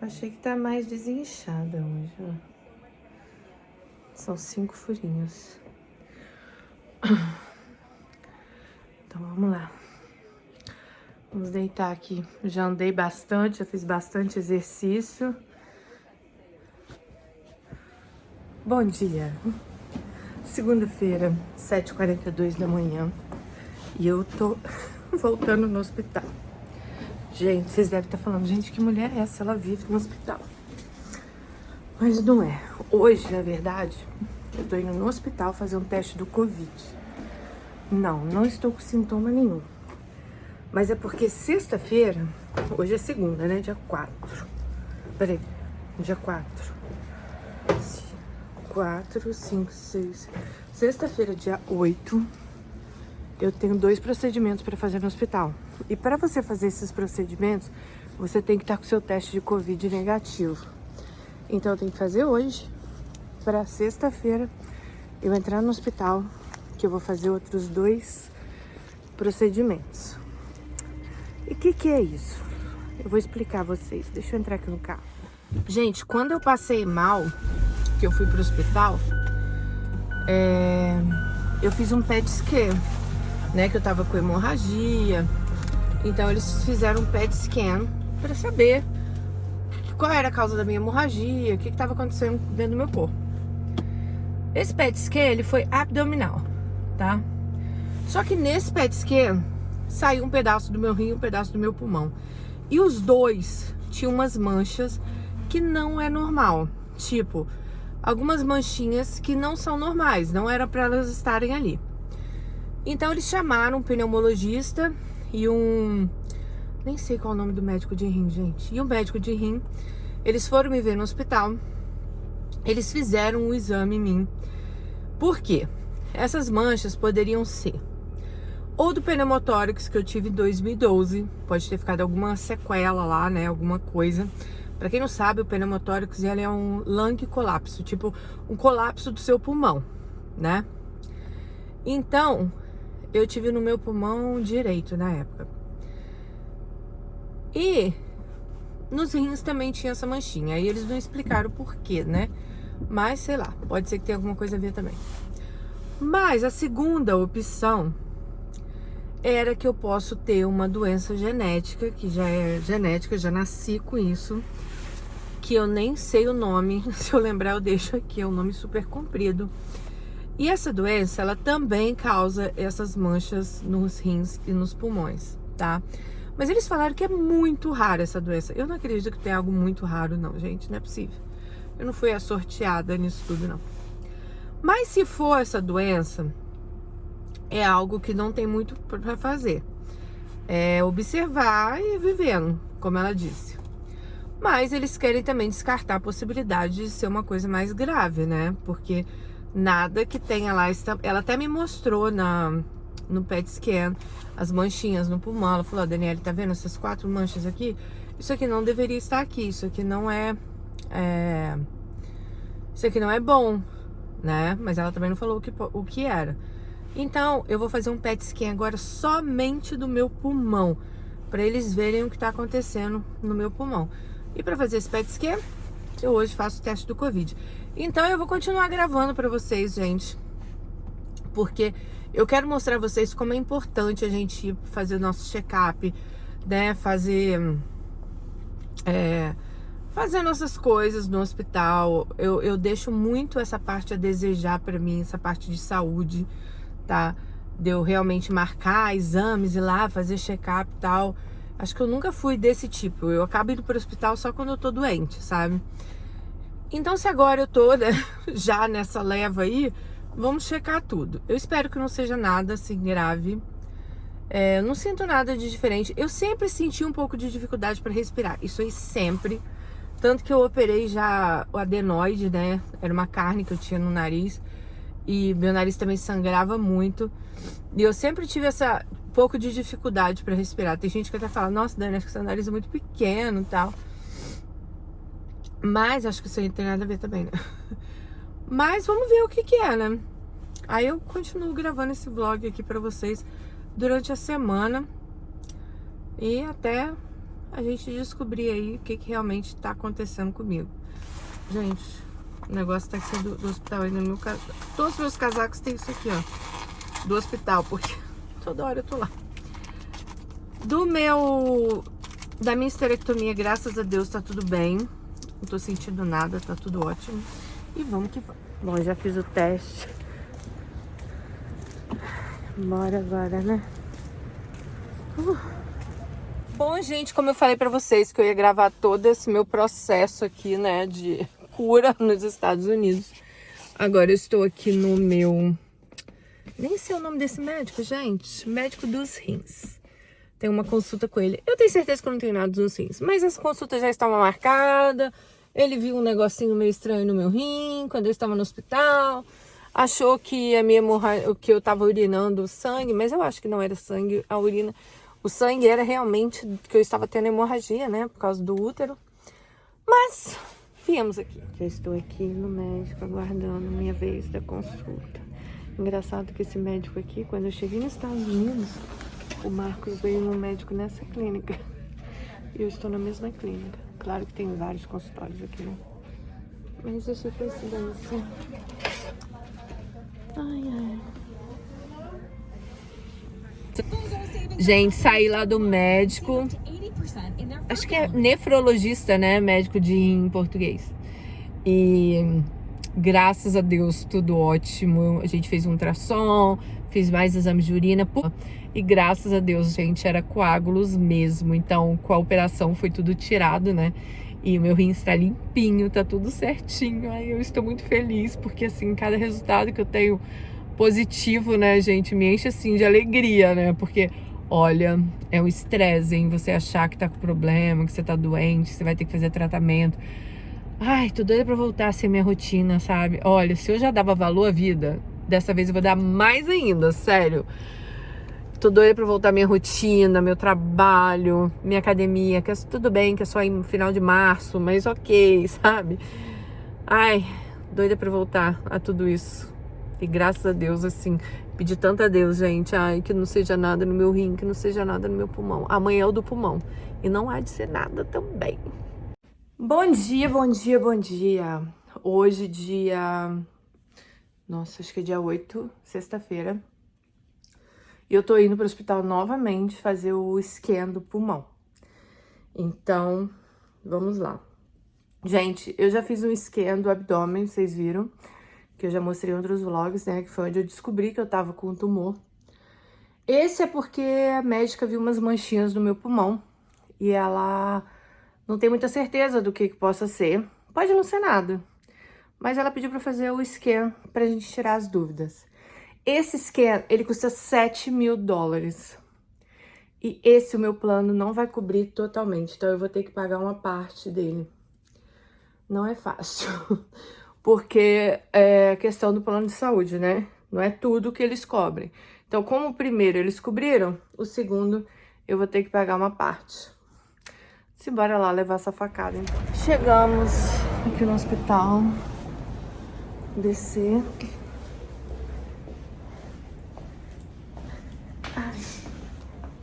Achei que tá mais desinchada hoje, ó. São 5 furinhos. Então vamos lá. Vamos deitar aqui. Já andei bastante, já fiz bastante exercício. Bom dia. Segunda-feira, 7h42 da manhã. E eu tô voltando no hospital. Gente, vocês devem estar falando, gente, que mulher é essa? Ela vive no hospital. Mas não é. Hoje, na verdade, eu tô indo no hospital fazer um teste do Covid. Não estou com sintoma nenhum. Mas é porque sexta-feira, hoje é segunda, né? Dia 4. Peraí, dia 4. 4, 5, 6. Sexta-feira, dia 8, eu tenho 2 procedimentos para fazer no hospital. E para você fazer esses procedimentos, você tem que estar com seu teste de Covid negativo. Então eu tenho que fazer hoje, para sexta-feira eu entrar no hospital, que eu vou fazer outros 2 procedimentos. E o que é isso? Eu vou explicar a vocês. Deixa eu entrar aqui no carro. Gente, quando eu passei mal, que eu fui pro hospital, eu fiz um PET scan, né? Que eu tava com hemorragia. Então eles fizeram um PET scan para saber qual era a causa da minha hemorragia, o que estava acontecendo dentro do meu corpo. Esse PET scan, ele foi abdominal, tá? Só que nesse PET scan saiu um pedaço do meu rim e um pedaço do meu pulmão. E os 2 tinham umas manchas que não é normal. Tipo, algumas manchinhas que não são normais, não era para elas estarem ali. Então eles chamaram um pneumologista e nem sei qual é o nome do médico de rim, gente. E o médico de rim, eles foram me ver no hospital. Eles fizeram um exame em mim. Por quê? Essas manchas poderiam ser ou do pneumotórax que eu tive em 2012. Pode ter ficado alguma sequela lá, né? Alguma coisa. Pra quem não sabe, o pneumotórax, ele é um lung colapso. Tipo, um colapso do seu pulmão, né? Então, eu tive no meu pulmão direito na época. E nos rins também tinha essa manchinha. Aí eles não explicaram o porquê, né? Mas, sei lá, pode ser que tenha alguma coisa a ver também. Mas a segunda opção era que eu posso ter uma doença genética, que já é genética, já nasci com isso, que eu nem sei o nome. Se eu lembrar, eu deixo aqui, é um nome super comprido. E essa doença, ela também causa essas manchas nos rins e nos pulmões, tá? Mas eles falaram que é muito rara essa doença. Eu não acredito que tenha algo muito raro, não, gente. Não é possível. Eu não fui sorteada nisso tudo, não. Mas se for essa doença, é algo que não tem muito para fazer. É observar e ir vivendo, como ela disse. Mas eles querem também descartar a possibilidade de ser uma coisa mais grave, né? Porque nada que tenha lá... Ela até me mostrou no PET scan as manchinhas no pulmão. Ela falou, Daniele, tá vendo essas 4 manchas aqui? Isso aqui não deveria estar aqui. Isso aqui não isso aqui não é bom, né? Mas ela também não falou o que era. Então, eu vou fazer um PET scan agora somente do meu pulmão, para eles verem o que tá acontecendo no meu pulmão. E para fazer esse PET scan, eu hoje faço o teste do Covid. Então, eu vou continuar gravando para vocês, gente, porque eu quero mostrar a vocês como é importante a gente fazer o nosso check-up, né? Fazer nossas coisas no hospital. Eu deixo muito essa parte a desejar para mim, essa parte de saúde, tá? De eu realmente marcar exames, ir lá fazer check-up e tal. Acho que eu nunca fui desse tipo. Eu acabo indo para o hospital só quando eu tô doente, sabe? Então, se agora eu tô, né, já nessa leva aí, vamos checar tudo. Eu espero que não seja nada assim grave. Eu não sinto nada de diferente. Eu sempre senti um pouco de dificuldade para respirar. Isso aí sempre. Tanto que eu operei já o adenoide, né? Era uma carne que eu tinha no nariz. E meu nariz também sangrava muito. E eu sempre tive essa pouco de dificuldade para respirar. Tem gente que até fala, nossa, Dani, acho que seu nariz é muito pequeno e tal. Mas acho que isso aí não tem nada a ver também, né? Mas vamos ver o que é, né? Aí eu continuo gravando esse vlog aqui pra vocês durante a semana. E até a gente descobrir aí o que realmente tá acontecendo comigo. Gente, o negócio tá aqui do hospital ainda no meu casaco. Todos os meus casacos tem isso aqui, ó. Do hospital, porque toda hora eu tô lá. Da minha esterectomia, graças a Deus, tá tudo bem. Não tô sentindo nada, tá tudo ótimo. E vamos que vamos. Bom, já fiz o teste. Bora agora, né? Bom, gente, como eu falei pra vocês que eu ia gravar todo esse meu processo aqui, né, de cura nos Estados Unidos. Agora eu estou aqui no meu... Nem sei o nome desse médico, gente. Médico dos rins. Tem uma consulta com ele. Eu tenho certeza que eu não tenho nada dos rins, mas essa consulta já estava marcada. Ele viu um negocinho meio estranho no meu rim quando eu estava no hospital. Achou que a minha hemorragia, que eu tava urinando sangue, mas eu acho que não era sangue, a urina. O sangue era realmente que eu estava tendo hemorragia, né, por causa do útero. Mas viemos aqui. Já estou aqui no médico aguardando minha vez da consulta. Engraçado que esse médico aqui, quando eu cheguei nos Estados Unidos, o Marcos veio no médico nessa clínica. E eu estou na mesma clínica. Claro que tem vários consultórios aqui, né? Mas achei coincidência. Ai, ai. Gente, saí lá do médico. Acho que é nefrologista, né? Médico de rim em português. E graças a Deus, tudo ótimo. A gente fez um ultrassom, fiz mais exames de urina. E graças a Deus, gente, era coágulos mesmo. Então, com a operação foi tudo tirado, né? E o meu rim está limpinho, tá tudo certinho. Ai, eu estou muito feliz, porque assim, cada resultado que eu tenho positivo, né, gente, me enche assim de alegria, né? Porque, olha, é um estresse, hein? Você achar que tá com problema, que você tá doente, você vai ter que fazer tratamento. Ai, tô doida pra voltar a ser minha rotina, sabe? Olha, se eu já dava valor à vida, dessa vez eu vou dar mais ainda, sério. Tô doida pra voltar à minha rotina, meu trabalho, minha academia, que é tudo bem, que é só em final de março, mas ok, sabe? Ai, doida pra voltar a tudo isso. E graças a Deus, assim, pedi tanto a Deus, gente, ai, que não seja nada no meu rim, que não seja nada no meu pulmão. Amanhã é o do pulmão. E não há de ser nada também. Bom dia, bom dia, bom dia. Hoje, dia... Nossa, acho que é dia 8, sexta-feira. E eu tô indo pro hospital novamente fazer o scan do pulmão. Então, vamos lá. Gente, eu já fiz um scan do abdômen, vocês viram? Que eu já mostrei em outros vlogs, né? Que foi onde eu descobri que eu tava com um tumor. Esse é porque a médica viu umas manchinhas no meu pulmão. E ela não tem muita certeza do que possa ser. Pode não ser nada. Mas ela pediu pra fazer o scan pra gente tirar as dúvidas. Esse scan, ele custa $7.000. E esse, o meu plano, não vai cobrir totalmente. Então, eu vou ter que pagar uma parte dele. Não é fácil. Porque é questão do plano de saúde, né? Não é tudo que eles cobrem. Então, como o primeiro eles cobriram, o segundo eu vou ter que pagar uma parte. Simbora lá levar essa facada, então. Chegamos aqui no hospital. Descer.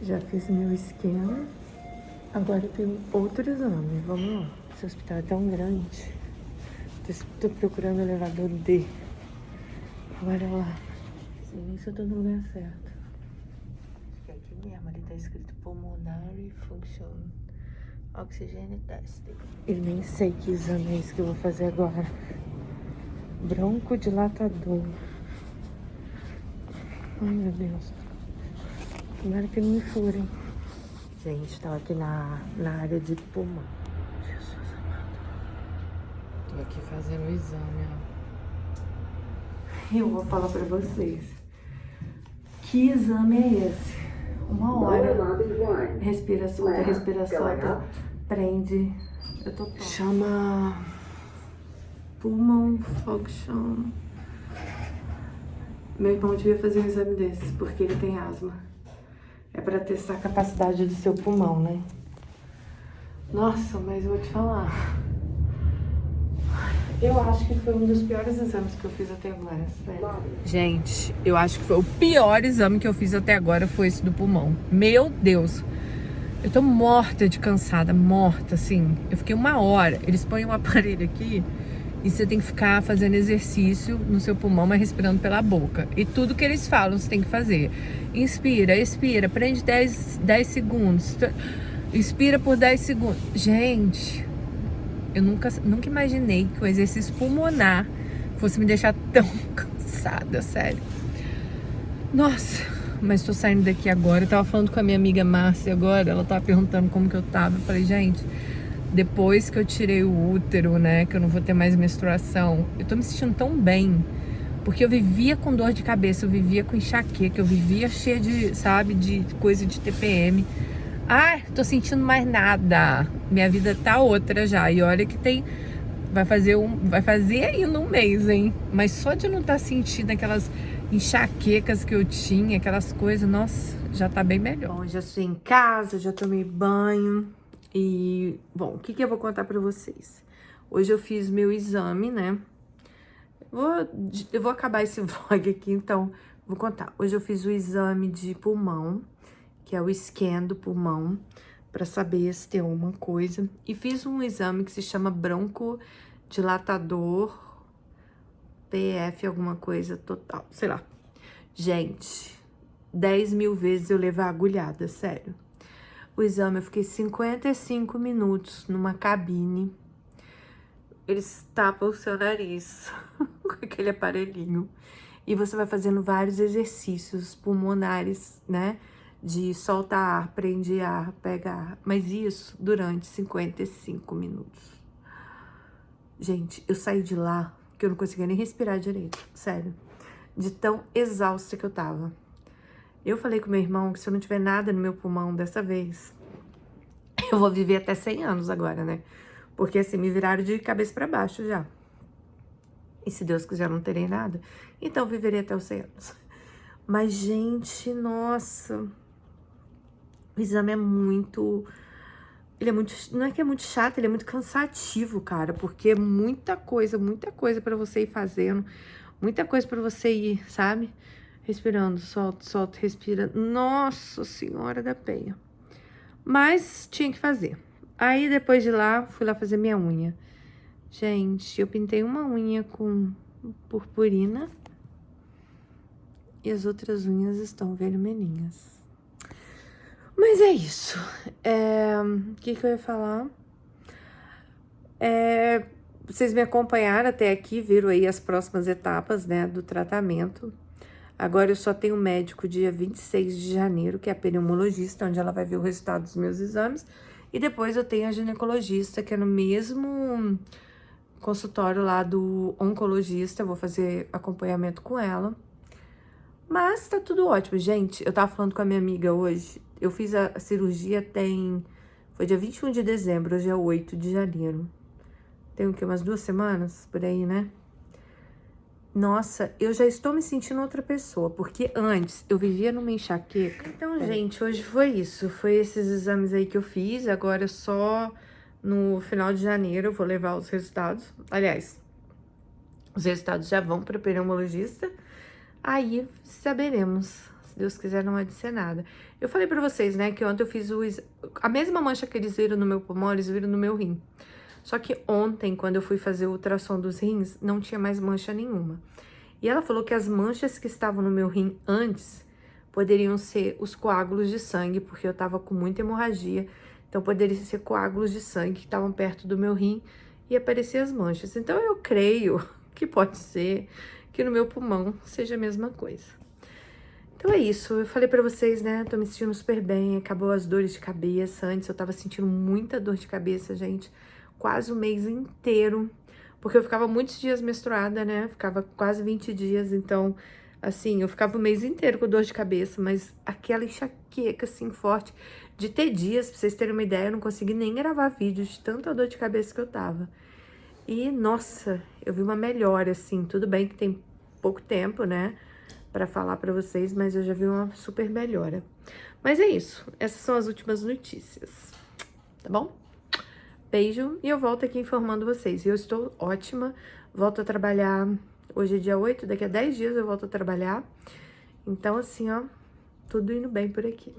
Já fiz meu esquema. Agora eu tenho outro exame. Vamos lá. Esse hospital é tão grande. Tô procurando o elevador D. Bora lá. Sim, se eu tô no lugar certo. Acho que é aqui mesmo. Ali tá escrito Pulmonary Function Oxygen Testing. Eu nem sei que exame é esse que eu vou fazer agora. Broncodilatador. Ai, meu Deus. Tomara que não me furem. Gente, tava aqui na área de pulmão. Jesus amado. Tô aqui fazendo o exame, ó. E eu vou falar pra vocês. Que exame é esse? Uma hora. Respira, solta. Prende. Eu tô... Chama... Pulmon Function. Meu irmão devia fazer um exame desses, porque ele tem asma. É pra testar a capacidade do seu pulmão, né? Nossa, mas eu vou te falar. Eu acho que foi um dos piores exames que eu fiz até agora, sério. Gente, eu acho que foi o pior exame que eu fiz até agora, foi esse do pulmão. Meu Deus. Eu tô morta de cansada, morta, assim. Eu fiquei 1 hora. Eles põem um aparelho aqui e você tem que ficar fazendo exercício no seu pulmão, mas respirando pela boca. E tudo que eles falam, você tem que fazer. Inspira, expira, prende 10 segundos. Inspira por 10 segundos. Gente, eu nunca imaginei que o exercício pulmonar fosse me deixar tão cansada, sério. Nossa, mas tô saindo daqui agora. Eu tava falando com a minha amiga Márcia agora, ela tava perguntando como que eu tava. Eu falei, gente, depois que eu tirei o útero, né, que eu não vou ter mais menstruação, eu tô me sentindo tão bem. Porque eu vivia com dor de cabeça, eu vivia com enxaqueca, eu vivia cheia de, sabe, de coisa de TPM. Ai, tô sentindo mais nada. Minha vida tá outra já. E olha que tem... Vai fazer ainda 1 mês, hein? Mas só de não estar sentindo aquelas enxaquecas que eu tinha, aquelas coisas, nossa, já tá bem melhor. Bom, já estou em casa, já tomei banho. E, bom, o que eu vou contar pra vocês? Hoje eu fiz meu exame, né? Eu vou acabar esse vlog aqui, então vou contar. Hoje eu fiz o exame de pulmão, que é o scan do pulmão, para saber se tem alguma coisa. E fiz um exame que se chama broncodilatador, PF alguma coisa total, sei lá. Gente, 10 mil vezes eu levo a agulhada, sério. O exame eu fiquei 55 minutos numa cabine. Eles tapam o seu nariz com aquele aparelhinho. E você vai fazendo vários exercícios pulmonares, né? De solta ar, prende ar, pega ar. Mas isso durante 55 minutos. Gente, eu saí de lá que eu não conseguia nem respirar direito, sério. De tão exausta que eu tava. Eu falei com meu irmão que se eu não tiver nada no meu pulmão dessa vez, eu vou viver até 100 anos agora, né? Porque assim, me viraram de cabeça pra baixo já. E se Deus quiser, eu não terei nada. Então, eu viverei até os 100 anos. Mas, gente, nossa... O exame é muito... Ele é muito... Não é que é muito chato, ele é muito cansativo, cara. Porque é muita coisa pra você ir fazendo. Muita coisa pra você ir, sabe? Respirando, solta, solta, respira. Nossa Senhora da Penha. Mas tinha que fazer. Aí, depois de lá, fui lá fazer minha unha. Gente, eu pintei uma unha com purpurina. E as outras unhas estão vermelhinhas. Mas é isso. O que eu ia falar? Vocês me acompanharam até aqui, viram aí as próximas etapas, né, do tratamento. Agora eu só tenho médico dia 26 de janeiro, que é a pneumologista, onde ela vai ver o resultado dos meus exames. E depois eu tenho a ginecologista, que é no mesmo consultório lá do oncologista. Eu vou fazer acompanhamento com ela. Mas tá tudo ótimo, gente. Eu tava falando com a minha amiga hoje. Eu fiz a cirurgia foi dia 21 de dezembro, hoje é 8 de janeiro. Tem o quê? Umas 2 semanas por aí, né? Nossa, eu já estou me sentindo outra pessoa, porque antes eu vivia numa enxaqueca. Então, gente, hoje foi isso. Foi esses exames aí que eu fiz. Agora só no final de janeiro eu vou levar os resultados. Aliás, os resultados já vão para o pneumologista. Aí saberemos, se Deus quiser não há de ser nada. Eu falei pra vocês, né, que ontem eu fiz a mesma mancha que eles viram no meu pulmão, eles viram no meu rim. Só que ontem, quando eu fui fazer o ultrassom dos rins, não tinha mais mancha nenhuma. E ela falou que as manchas que estavam no meu rim antes poderiam ser os coágulos de sangue, porque eu tava com muita hemorragia. Então, poderiam ser coágulos de sangue que estavam perto do meu rim e aparecer as manchas. Então, eu creio que pode ser que no meu pulmão seja a mesma coisa. Então é isso, eu falei pra vocês, né, tô me sentindo super bem, acabou as dores de cabeça. Antes eu tava sentindo muita dor de cabeça, gente, quase o mês inteiro, porque eu ficava muitos dias menstruada, né, ficava quase 20 dias, então, assim, eu ficava o mês inteiro com dor de cabeça, mas aquela enxaqueca, assim, forte, de ter dias, pra vocês terem uma ideia, eu não consegui nem gravar vídeo de tanta dor de cabeça que eu tava. E, nossa, eu vi uma melhora, assim, tudo bem que tem pouco tempo, né, pra falar pra vocês, mas eu já vi uma super melhora. Mas é isso, essas são as últimas notícias, tá bom? Beijo, e eu volto aqui informando vocês. Eu estou ótima, volto a trabalhar, hoje é dia 8, daqui a 10 dias eu volto a trabalhar. Então, assim, ó, tudo indo bem por aqui.